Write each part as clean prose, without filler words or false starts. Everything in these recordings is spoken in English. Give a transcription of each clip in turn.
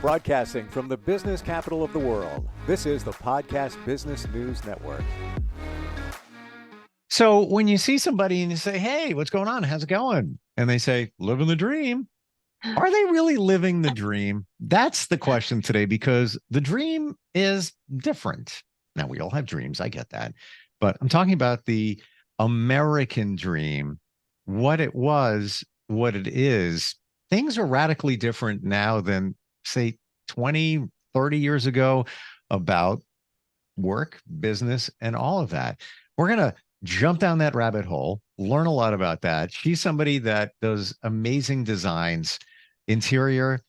Broadcasting from the business capital of the world, this is the Podcast Business News Network. So when you see somebody and you say, "Hey, what's going on? How's it going?" And they say, "Living the dream." Are they really living the dream? That's the question today, because the dream is different. Now, we all have dreams. I get that. But I'm talking about the American dream, what it was, what it is. Things are radically different now than, say, 20, 30 years ago about work, business, and all of that. We're going to jump down that rabbit hole, learn a lot about that. She's somebody that does amazing designs, interior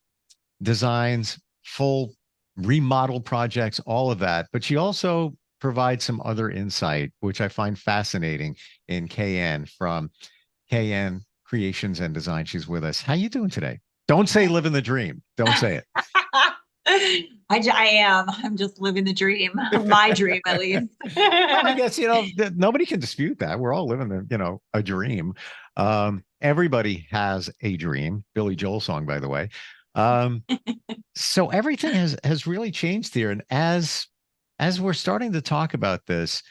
designs, full remodel projects, all of that. But she also provides some other insight, which I find fascinating, in KN from KN Creations and Design. She's with us. How you doing today? Don't say living the dream. Don't say it. I am. I'm just living the dream, my dream at least. Well, I guess, nobody can dispute that. We're all living a dream. Everybody has a dream. Billy Joel song, by the way. So everything has really changed here. And as we're starting to talk about this,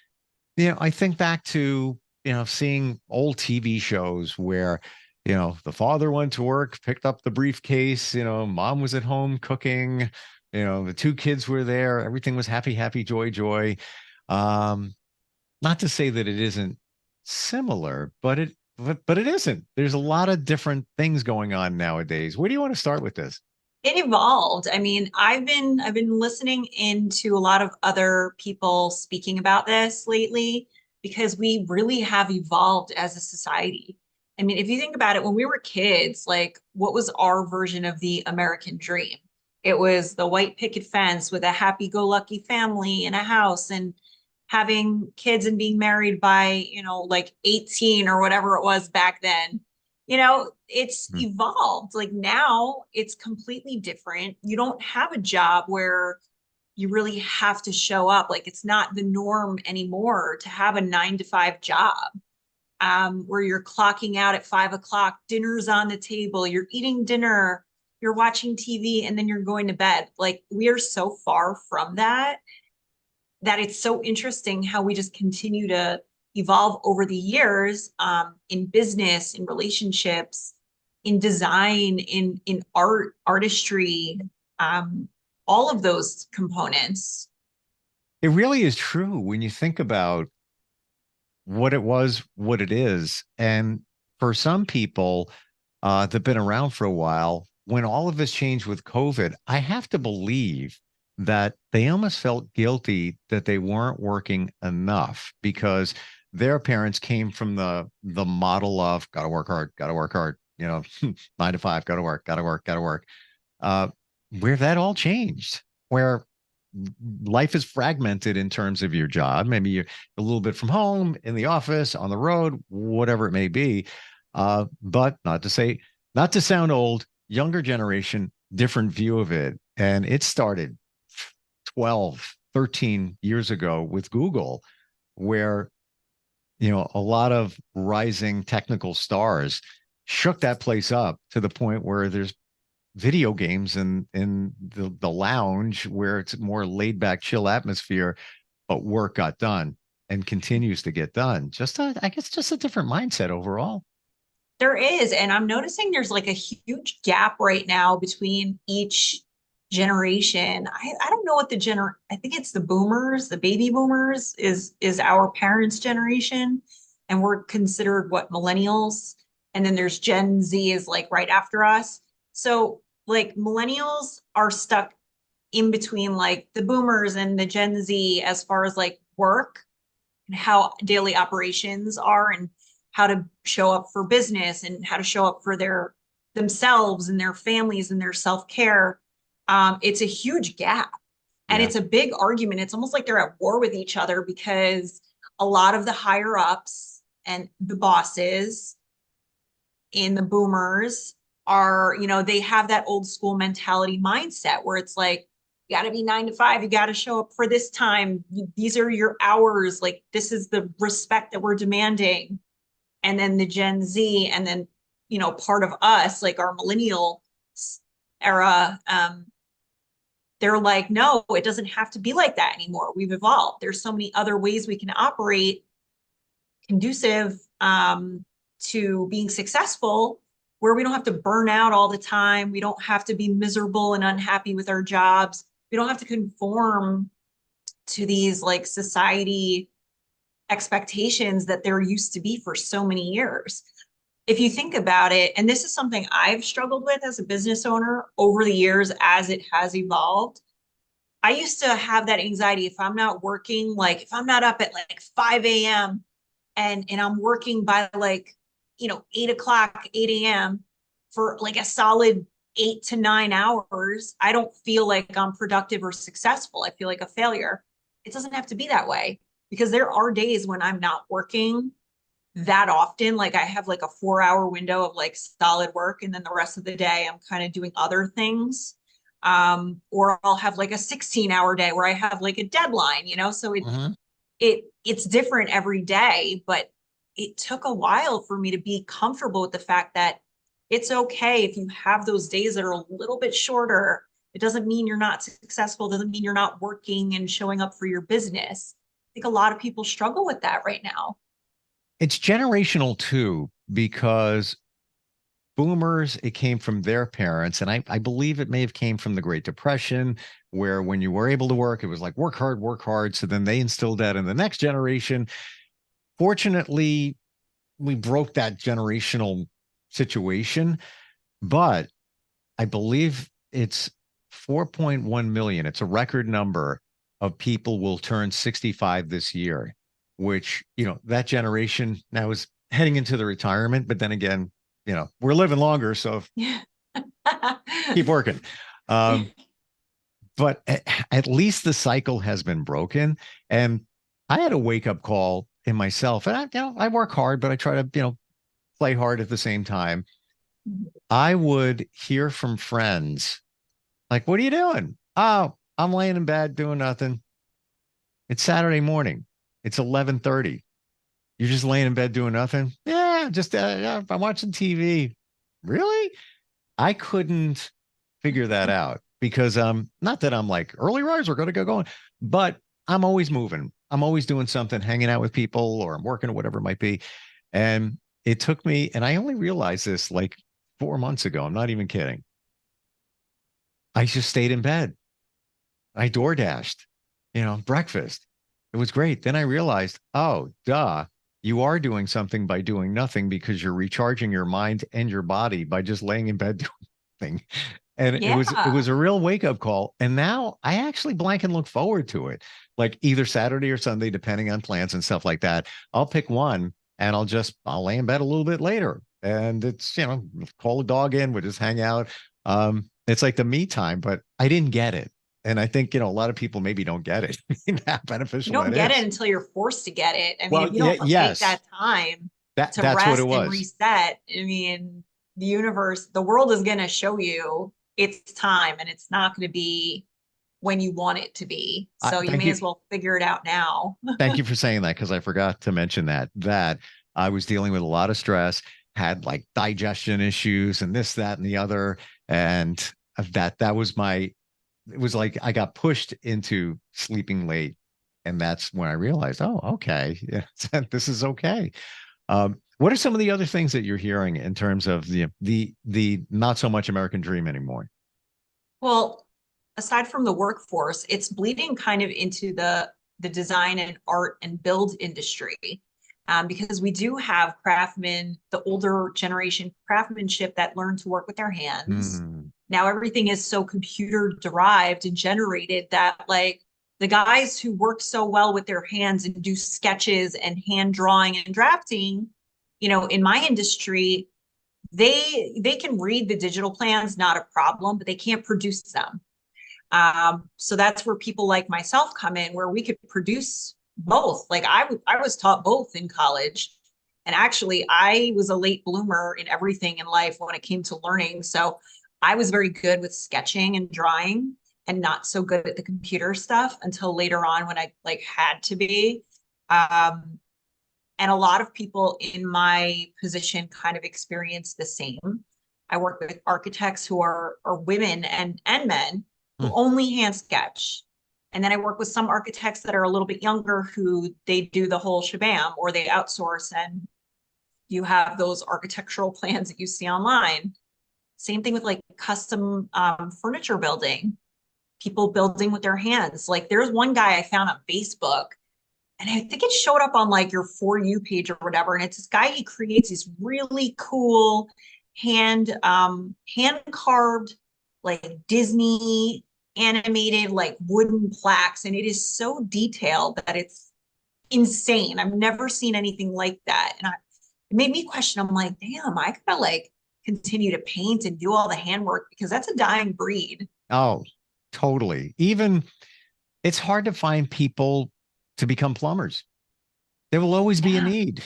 I think back to, seeing old TV shows where, the father went to work, picked up the briefcase, mom was at home cooking, the two kids were there, everything was happy, happy, joy, joy. Not to say that it isn't similar, but it isn't. There's a lot of different things going on nowadays. Where do you want to start with this? It evolved. I mean, I've been listening into a lot of other people speaking about this lately because we really have evolved as a society. I mean, if you think about it, when we were kids, like what was our version of the American dream? It was the white picket fence with a happy-go-lucky family and a house and having kids and being married by, like 18 or whatever it was back then. It's evolved. Like now it's completely different. You don't have a job where you really have to show up. Like it's not the norm anymore to have a 9 to 5 job, where you're clocking out at 5 o'clock, dinner's on the table, you're eating dinner, you're watching TV, and then you're going to bed. Like we are so far from that it's so interesting how we just continue to evolve over the years, in business, in relationships, in design, in artistry, all of those components. It really is true when you think about what it was, what it is. And for some people that've been around for a while, when all of this changed with COVID, I have to believe that they almost felt guilty that they weren't working enough, because their parents came from the model of gotta work hard, gotta work hard, 9 to 5, gotta work, gotta work, gotta work. Where that all changed, where life is fragmented in terms of your job. Maybe you're a little bit from home, in the office, on the road, whatever it may be. But not to sound old, younger generation, different view of it. And it started 12, 13 years ago with Google, where, a lot of rising technical stars shook that place up to the point where there's video games in the lounge, where it's more laid back, chill atmosphere, but work got done and continues to get done. I guess just a different mindset overall. There is, and I'm noticing there's like a huge gap right now between each generation. I don't know what I think it's the boomers, the baby boomers is our parents' generation, and we're considered what, millennials, and then there's Gen Z is like right after us. So like millennials are stuck in between like the boomers and the Gen Z as far as like work and how daily operations are, and how to show up for business and how to show up for themselves and their families and their self-care. It's a huge gap, and Yeah. it's a big argument. It's almost like they're at war with each other, because a lot of the higher ups and the bosses in the boomers are, they have that old school mentality mindset where it's like, you got to be 9 to 5, you got to show up for this time, these are your hours, like this is the respect that we're demanding. And then the Gen Z, and then part of us, like our millennial era, they're like, no, it doesn't have to be like that anymore. We've evolved. There's so many other ways we can operate conducive to being successful, where we don't have to burn out all the time. We don't have to be miserable and unhappy with our jobs. We don't have to conform to these like society expectations that there used to be for so many years. If you think about it, and this is something I've struggled with as a business owner over the years as it has evolved, I used to have that anxiety if I'm not working, like if I'm not up at like 5 a.m. and I'm working by like, 8 o'clock, 8 a.m. for like a solid 8 to 9 hours, I don't feel like I'm productive or successful. I feel like a failure. It doesn't have to be that way, because there are days when I'm not working that often. Like I have like a 4 hour window of like solid work, and then the rest of the day I'm kind of doing other things. Or I'll have like a 16-hour day where I have like a deadline, so it's different every day. But it took a while for me to be comfortable with the fact that it's okay if you have those days that are a little bit shorter. It doesn't mean you're not successful, doesn't mean you're not working and showing up for your business. I think a lot of people struggle with that right now. It's generational too, because boomers, it came from their parents. And I believe it may have came from the Great Depression, where when you were able to work, it was like work hard, work hard. So then they instilled that in the next generation. Fortunately, we broke that generational situation, but I believe it's 4.1 million. It's a record number of people will turn 65 this year, which, that generation now is heading into the retirement. But then again, we're living longer, so Yeah. keep working. But at least the cycle has been broken. And I had a wake up call in myself. And I work hard, but I try to, play hard at the same time. I would hear from friends like, "What are you doing?" "Oh, I'm laying in bed doing nothing. It's Saturday morning. It's 11:30. You're just laying in bed doing nothing?" "Yeah, just yeah, I'm watching TV." Really? I couldn't figure that out, because not that I'm like early riser, going to go going, but I'm always moving. I'm always doing something, hanging out with people, or I'm working or whatever it might be. And it took me, and I only realized this like 4 months ago. I'm not even kidding. I just stayed in bed. I door dashed, breakfast. It was great. Then I realized, oh, duh, you are doing something by doing nothing, because you're recharging your mind and your body by just laying in bed doing nothing. And it was Yeah. a real wake up call. And now I actually blank and look forward to it, like either Saturday or Sunday, depending on plans and stuff like that. I'll pick one and I'll lay in bed a little bit later. And it's, call a dog in, we'll just hang out. It's like the me time, but I didn't get it. And I think, a lot of people maybe don't get it, how You beneficial don't that get it is. until you're forced to get it. I mean, Well, if you yeah, don't take yes, that time to that's what it rest and was. reset, I mean, the universe, the world is going to show you it's time, and it's not going to be when you want it to be. So you Thank may you. as well figure it out now. Thank you for saying that, because I forgot to mention that I was dealing with a lot of stress, had like digestion issues and this, that, and the other. And that was it was like I got pushed into sleeping late. And that's when I realized, oh, okay, yeah, this is okay. What are some of the other things that you're hearing in terms of the not so much American dream anymore? Well, aside from the workforce, it's bleeding kind of into the design and art and build industry. Because we do have craftsmen, the older generation craftsmanship that learn to work with their hands. Hmm. Now everything is so computer derived and generated that like the guys who work so well with their hands and do sketches and hand drawing and drafting, in my industry, they can read the digital plans, not a problem, but they can't produce them. So that's where people like myself come in, where we could produce both. Like I was taught both in college. And actually, I was a late bloomer in everything in life when it came to learning. So I was very good with sketching and drawing, and not so good at the computer stuff until later on when I like had to be. Um, and a lot of people in my position kind of experience the same. I work with architects who are women and men who only hand sketch. And then I work with some architects that are a little bit younger who they do the whole shabam or they outsource, and you have those architectural plans that you see online. Same thing with like custom furniture building, people building with their hands. Like there's one guy I found on Facebook, and I think it showed up on like your For You page or whatever. And it's this guy, he creates these really cool hand carved, like Disney animated, like wooden plaques. And it is so detailed that it's insane. I've never seen anything like that. And it made me question, I'm like, damn, I gotta like continue to paint and do all the handwork because that's a dying breed. Oh, totally. Even it's hard to find people to become plumbers. There will always be a need.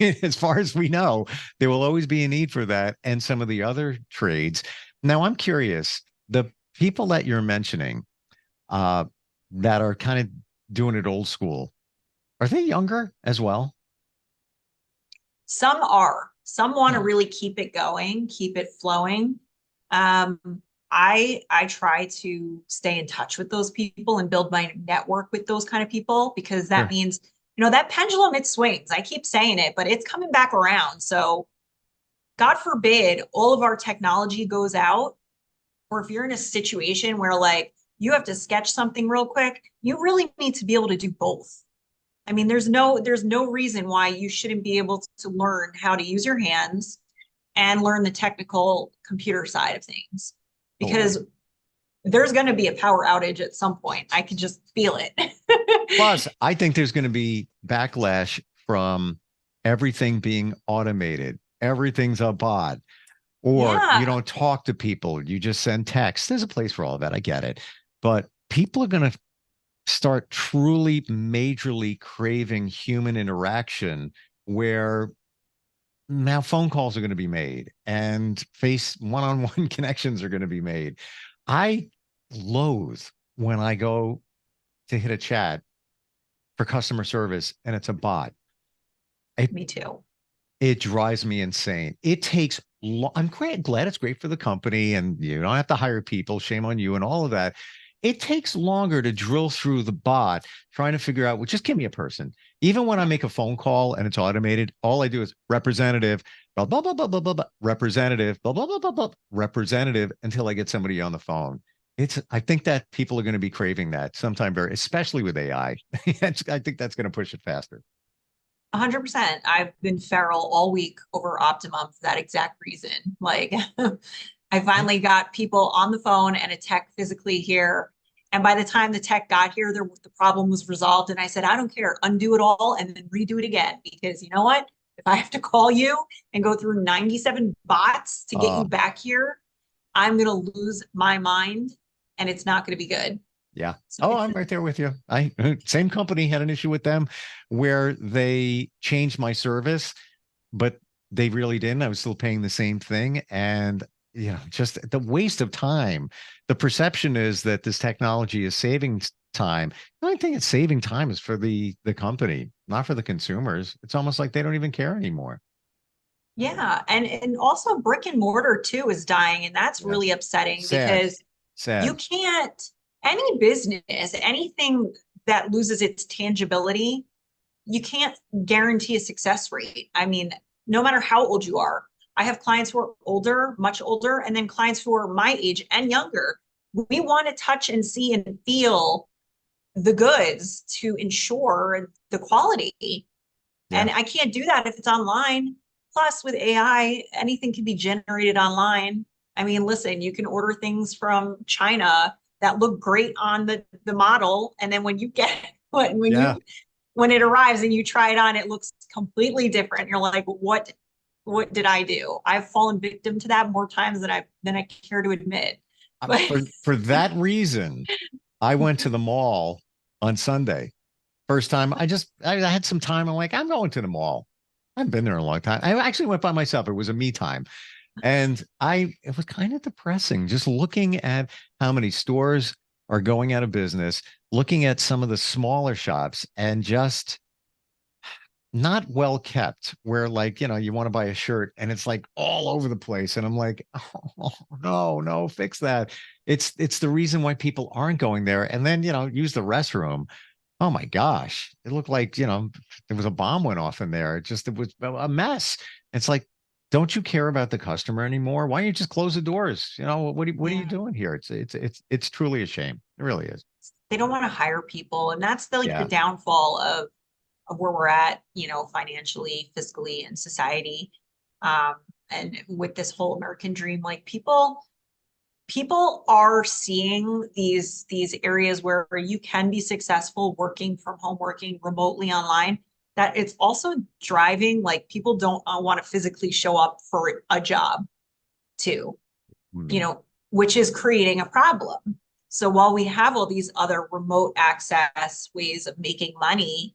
As far as we know, there will always be a need for that and some of the other trades. Now, I'm curious, the people that you're mentioning that are kind of doing it old school, are they younger as well? Some are. Some want to really keep it going, keep it flowing. I try to stay in touch with those people and build my network with those kind of people, because that means, you know, that pendulum, it swings. I keep saying it, but it's coming back around. So God forbid all of our technology goes out, or if you're in a situation where like you have to sketch something real quick, you really need to be able to do both. I mean, there's no reason why you shouldn't be able to learn how to use your hands and learn the technical computer side of things, because there's going to be a power outage at some point. I can just feel it. Plus, I think there's going to be backlash from everything being automated. Everything's a bot, or you don't talk to people. You just send text. There's a place for all of that. I get it. But people are going to start truly majorly craving human interaction, where now phone calls are going to be made and face one-on-one connections are going to be made. I loathe when I go to hit a chat for customer service and it's a bot. Me too. It drives me insane. It takes I'm glad it's great for the company and you don't have to hire people. Shame on you and all of that. It takes longer to drill through the bot trying to figure out, well, just give me a person. Even when I make a phone call and it's automated, all I do is representative, blah, blah, blah, blah, blah, blah, blah, representative, blah, blah, blah, blah, blah, representative, until I get somebody on the phone. I think that people are going to be craving that sometime especially with AI. I think that's going to push it faster. 100%. I've been feral all week over Optimum for that exact reason. Like I finally got people on the phone and a tech physically here. And by the time the tech got here, the problem was resolved. And I said, I don't care, undo it all and then redo it again. Because you know what? If I have to call you and go through 97 bots to get you back here, I'm going to lose my mind and it's not going to be good. Yeah. So I'm right there with you. Same company had an issue with them where they changed my service, but they really didn't. I was still paying the same thing. And, you know, just the waste of time. The perception is that this technology is saving time. The only thing it's saving time is for the company, not for the consumers. It's almost like they don't even care anymore. Yeah. And also brick and mortar too is dying. And that's really upsetting because you can't, any business, anything that loses its tangibility, you can't guarantee a success rate. I mean, no matter how old you are, I have clients who are older, much older, and then clients who are my age and younger. We want to touch and see and feel the goods to ensure the quality. Yeah. And I can't do that if it's online. Plus, with AI, anything can be generated online. I mean, listen, you can order things from China that look great on the model. And then when you get when it arrives and you try it on, it looks completely different. You're like, what did I do? I've fallen victim to that more times than I care to admit. For that reason, I went to the mall on Sunday. First time I had some time. I'm like, I'm going to the mall. I've been there a long time. I actually went by myself. It was a me time. And it was kind of depressing just looking at how many stores are going out of business, looking at some of the smaller shops and just not well kept, where like, you want to buy a shirt and it's like all over the place. And I'm like, oh, no, no, fix that. It's the reason why people aren't going there. And then, use the restroom. Oh my gosh. It looked like, there was a bomb went off in there. It was a mess. It's like, don't you care about the customer anymore? Why don't you just close the doors? What are you Yeah. doing here? It's truly a shame. It really is. They don't want to hire people. And that's the Yeah. downfall of where we're at, financially, fiscally, and society. Um, and with this whole American dream, like people are seeing these areas where you can be successful working from home, working remotely online, that it's also driving, like people don't want to physically show up for a job too, you Hmm. know, which is creating a problem. So while we have all these other remote access ways of making money,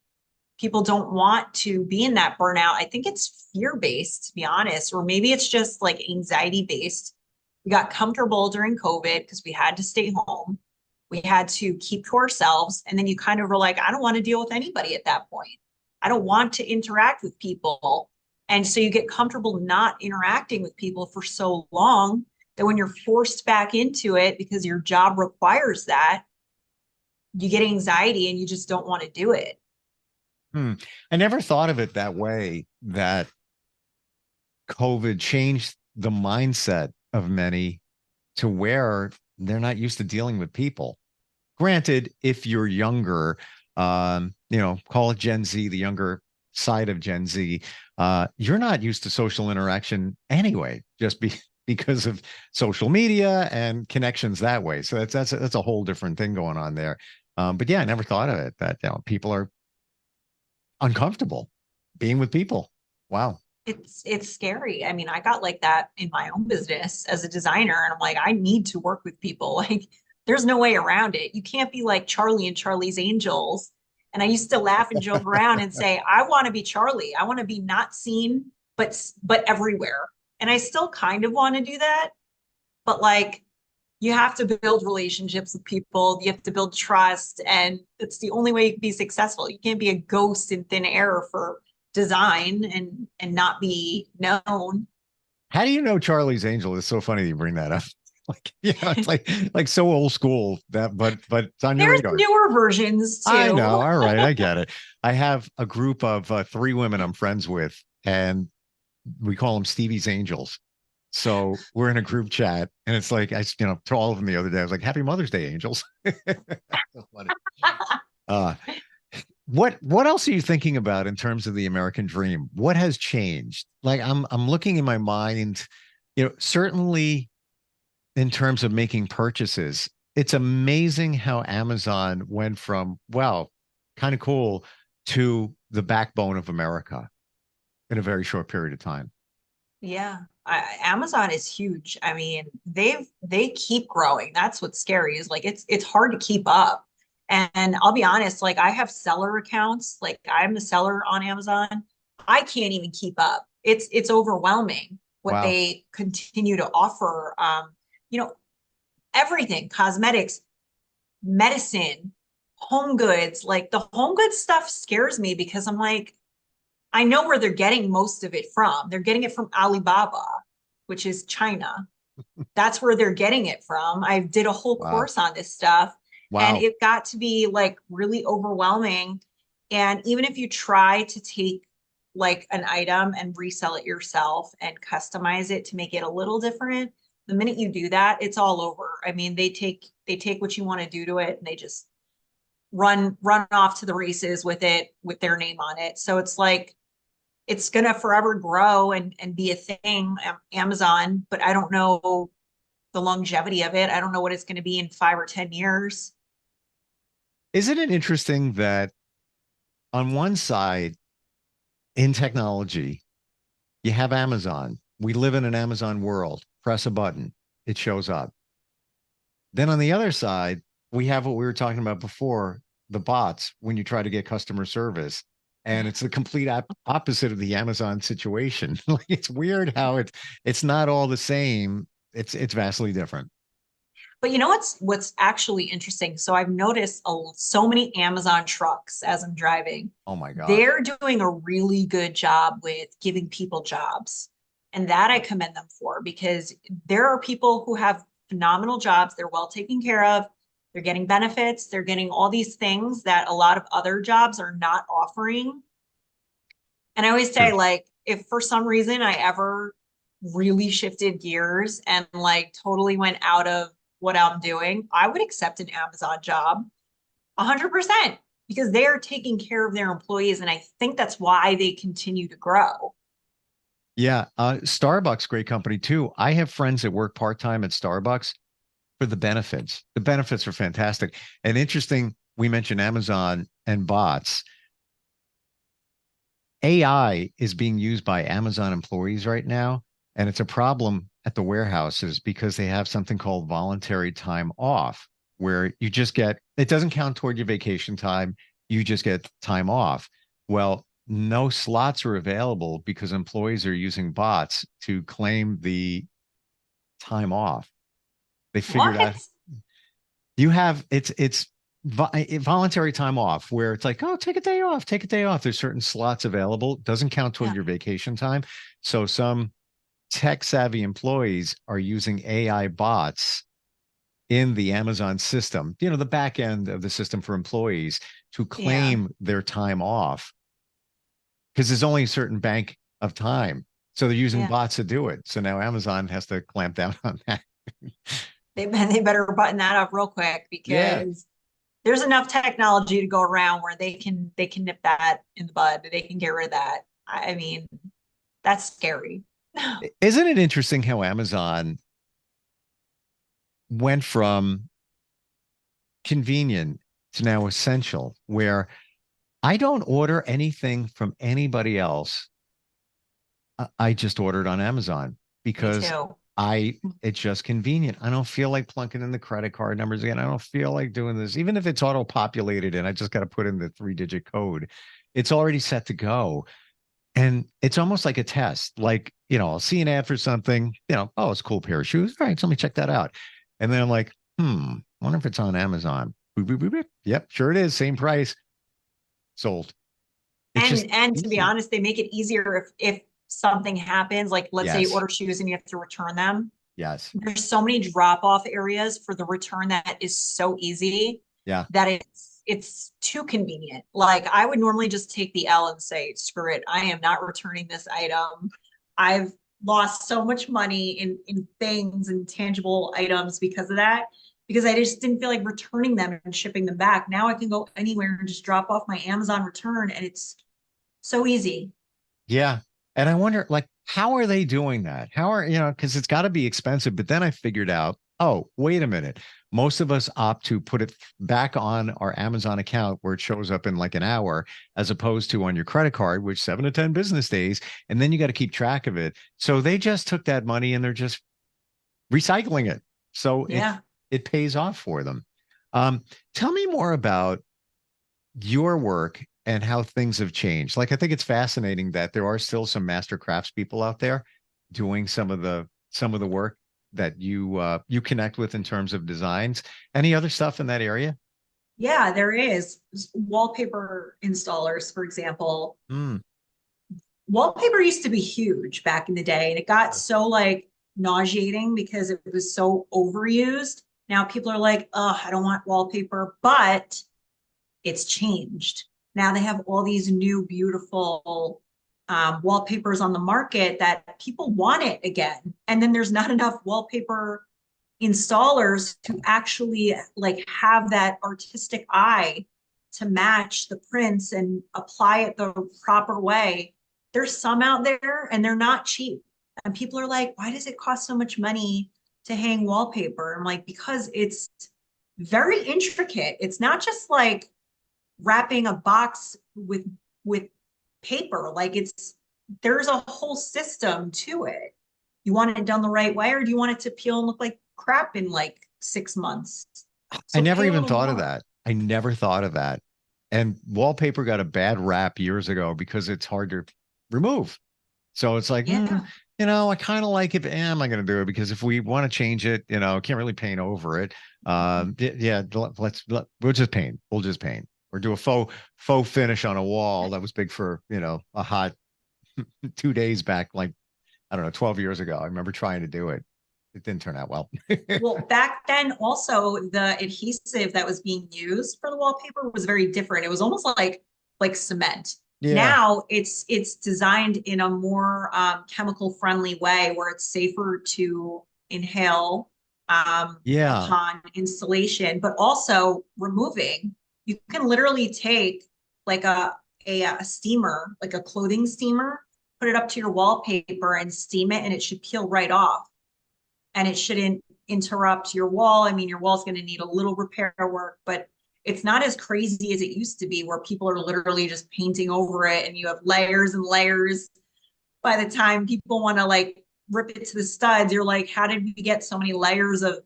people don't want to be in that burnout. I think it's fear based, to be honest, or maybe it's just like anxiety based. We got comfortable during COVID because we had to stay home. We had to keep to ourselves. And then you kind of were like, I don't want to deal with anybody at that point. I don't want to interact with people. And so you get comfortable not interacting with people for so long that when you're forced back into it because your job requires that, you get anxiety and you just don't want to do it. Hmm. I never thought of it that way, that COVID changed the mindset of many to where they're not used to dealing with people. Granted, if you're younger, call it Gen Z, the younger side of Gen Z, you're not used to social interaction anyway, because of social media and connections that way. So that's a whole different thing going on there. But yeah, I never thought of it that people are uncomfortable being with people. Wow. It's scary. I mean, I got like that in my own business as a designer, and I'm like, I need to work with people. Like, there's no way around it. You can't be like Charlie and Charlie's Angels. And I used to laugh and joke around and say, I want to be Charlie. I want to be not seen, but everywhere. And I still kind of want to do that, but like you have to build relationships with people. You have to build trust, and it's the only way you can be successful. You can't be a ghost in thin air for design and not be known. How do you know Charlie's Angel? Is so funny you bring that up. Like, it's like so old school, but it's on your There's radar. newer versions I too. know. All right, I get it. I have a group of three women I'm friends with, and we call them Stevie's Angels. So we're in a group chat, and it's like to all of them the other day, I was like, "Happy Mother's Day, Angels." uh, what else are you thinking about in terms of the American dream? What has changed? Like I'm looking in my mind, certainly in terms of making purchases. It's amazing how Amazon went from, wow, kind of cool, to the backbone of America in a very short period of time. Yeah, Amazon is huge. I mean, they keep growing. That's what's scary is like it's hard to keep up. And I'll be honest, like I have seller accounts, like I'm the seller on Amazon. I can't even keep up. It's overwhelming what Wow. they continue to offer. You know, everything, cosmetics, medicine, home goods. Like the home goods stuff scares me because I'm like, I know where they're getting most of it from. They're getting it from Alibaba, which is China. That's where they're getting it from. I did a whole Wow. course on this stuff, and Wow. it got to be like really overwhelming. And even if you try to take like an item and resell it yourself and customize it to make it a little different, the minute you do that, it's all over. I mean, they take what you want to do to it and they just run off to the races with it with their name on it. So it's like it's going to forever grow and be a thing, Amazon, but I don't know the longevity of it. I don't know what it's going to be in 5 or 10 years. Isn't it interesting that on one side, in technology, you have Amazon. We live in an Amazon world. Press a button, it shows up. Then on the other side, we have what we were talking about before, the bots, when you try to get customer service. And it's the complete opposite of the Amazon situation. Like, it's weird how it's not all the same. It's vastly different. But you know what's actually interesting? So I've noticed so many Amazon trucks as I'm driving. Oh my gosh. They're doing a really good job with giving people jobs. And that I commend them for, because there are people who have phenomenal jobs. They're well taken care of. They're getting benefits. They're getting all these things that a lot of other jobs are not offering. And I always say, True. like, if for some reason I ever really shifted gears and like totally went out of what I'm doing, I would accept an Amazon job 100% because they are taking care of their employees. And I think that's why they continue to grow. Yeah. Starbucks, great company too. I have friends that work part-time at Starbucks for the benefits. The benefits are fantastic. And interesting, we mentioned Amazon and bots. AI is being used by Amazon employees right now, and it's a problem at the warehouses because they have something called voluntary time off, where you just get, it doesn't count toward your vacation time, you just get time off. Well, no slots are available because employees are using bots to claim the time off. They figured out What? you have it's voluntary time off where it's like, oh, take a day off, take a day off. There's certain slots available, doesn't count toward Yeah. your vacation time. So some tech savvy employees are using AI bots in the Amazon system, you know, the back end of the system for employees to Yeah. claim their time off because there's only a certain bank of time. So they're using Yeah. bots to do it. So now Amazon has to clamp down on that. They better button that up real quick Yeah. because there's enough technology to go around where they can nip that in the bud. They can get rid of that. I mean, that's scary. Isn't it interesting how Amazon went from convenient to now essential, where I don't order anything from anybody else. I just ordered on Amazon Me because too. it's just convenient. I don't feel like plunking in the credit card numbers again. I don't feel like doing this, even if it's auto populated and I just got to put in the 3-digit code. It's already set to go. And it's almost like a test. Like, you know, I'll see an ad for something, you know, oh, it's a cool pair of shoes. All right, so let me check that out. And then I'm like, wonder if it's on Amazon. Boop, boop, boop, boop. Yep, sure it is. Same price. Sold. It's just And to be easy. honest, they make it easier if something happens, like let's say you Yes. order shoes and you have to return them. Yes. There's so many drop-off areas for the return that is so easy Yeah. that it's too convenient. Like I would normally just take the L and say, screw it, I am not returning this item. I've lost so much money in things and tangible items because of that, because I just didn't feel like returning them and shipping them back. Now I can go anywhere and just drop off my Amazon return and it's so easy. Yeah. And I wonder, like, how are they doing that? How are, you know, because it's got to be expensive. But then I figured out, oh, wait a minute. Most of us opt to put it back on our Amazon account where it shows up in like an hour, as opposed to on your credit card, which 7 to 10 business days. And then you got to keep track of it. So they just took that money and they're just recycling it. So Yeah. it pays off for them. Tell me more about your work and how things have changed. Like, I think it's fascinating that there are still some master crafts people out there doing some of the work that you connect with in terms of designs. Any other stuff in that area? Yeah, there is wallpaper installers, for example. Mm, Wallpaper used to be huge back in the day, and it got so like nauseating because it was so overused. Now people are like, oh, I don't want wallpaper, but it's changed. Now they have all these new beautiful wallpapers on the market that people want it again. And then there's not enough wallpaper installers to actually like have that artistic eye to match the prints and apply it the proper way. There's some out there and they're not cheap. And people are like, why does it cost so much money to hang wallpaper? I'm like, because it's very intricate. It's not just like wrapping a box with paper. Like there's a whole system to it. You want it done the right way, or do you want it to peel and look like crap in like 6 months? I So never pay a even little thought of more. that. I never thought of that. And wallpaper got a bad rap years ago because it's hard to remove. So it's like, Yeah. I kind of like it, but am I going to do it? Because if we want to change it, can't really paint over it. Yeah, we'll just paint. We'll just paint or do a faux finish on a wall. That was big for, a hot 2 days back, like, I don't know, 12 years ago. I remember trying to do it. It didn't turn out well. Well, back then also the adhesive that was being used for the wallpaper was very different. It was almost like cement. Yeah. Now it's designed in a more chemical friendly way where it's safer to inhale Yeah. upon installation, but also removing. You can literally take like a steamer, like a clothing steamer, put it up to your wallpaper and steam it, and it should peel right off. And it shouldn't interrupt your wall. I mean, your wall's going to need a little repair work, but it's not as crazy as it used to be where people are literally just painting over it and you have layers and layers. By the time people want to like rip it to the studs, you're like, how did we get so many layers of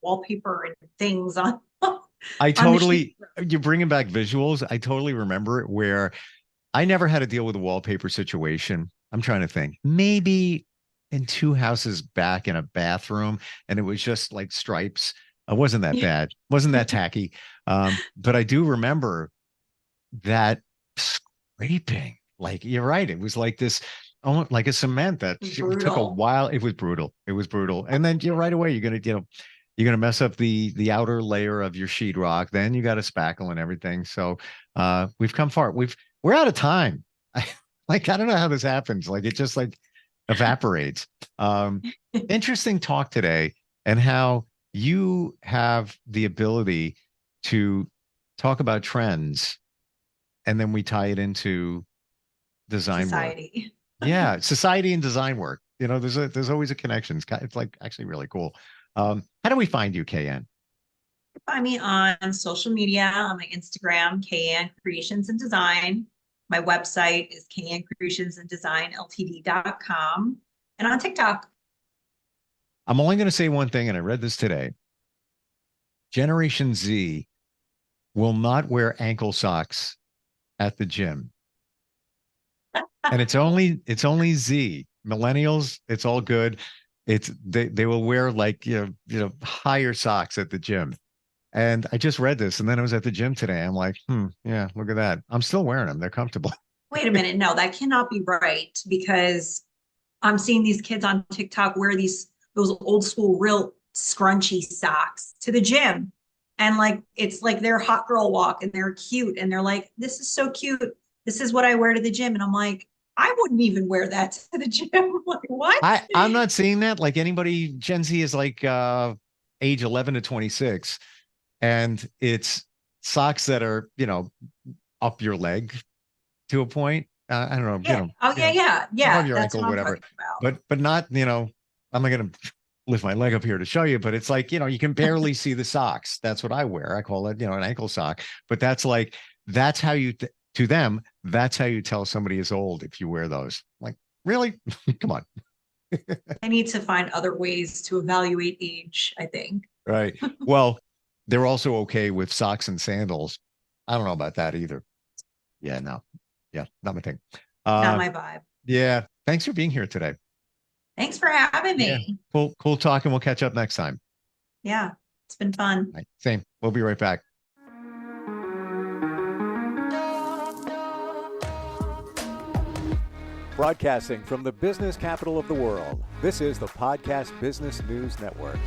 wallpaper and things on? You're bringing back visuals. I totally remember it where I never had to deal with a wallpaper situation. I'm trying to think. Maybe in two houses back in a bathroom, and it was just like stripes. It wasn't that bad. Wasn't that tacky. But I do remember that scraping. Like, you're right. It was like this, almost like a cement that took a while. It was brutal. It was brutal. And then right away, you're gonna mess up the outer layer of your sheetrock. Then you got to spackle and everything. So we've come far. We're out of time. I don't know how this happens. Like, it just like evaporates. Interesting talk today, and how you have the ability to talk about trends, and then we tie it into design society. work. Yeah, society and design work. There's always a connection. It's like actually really cool. How do we find you, KN? Find me on social media, on my Instagram, KN Creations and Design. My website is kncreationsanddesign.ltd.com, and on TikTok. I'm only going to say one thing, and I read this today. Generation Z will not wear ankle socks at the gym. And it's only Z. Millennials, it's all good. They will wear like higher socks at the gym. And I just read this, and then I was at the gym today. I'm like, yeah, look at that. I'm still wearing them. They're comfortable. Wait a minute. No, that cannot be right, because I'm seeing these kids on TikTok wear those old school real scrunchy socks to the gym. And like, it's like their hot girl walk, and they're cute. And they're like, this is so cute. This is what I wear to the gym. And I'm like, I wouldn't even wear that to the gym. Like, what? I'm not seeing that. Like, anybody, Gen Z is like age 11 to 26. And it's socks that are, up your leg to a point. I don't know. Yeah. Above your ankle, whatever. But not, I'm not going to lift my leg up here to show you, but it's like, you can barely see the socks. That's what I wear. I call it, an ankle sock. But that's how you, to them, that's how you tell somebody is old if you wear those. Like, really? Come on. I need to find other ways to evaluate age, I think. Right. Well, they're also okay with socks and sandals. I don't know about that either. Yeah, no. Yeah, not my thing. Not my vibe. Yeah. Thanks for being here today. Thanks for having me. Yeah. Cool talking. We'll catch up next time. Yeah, it's been fun. Right, same. We'll be right back. Broadcasting from the business capital of the world, this is the Podcast Business News Network.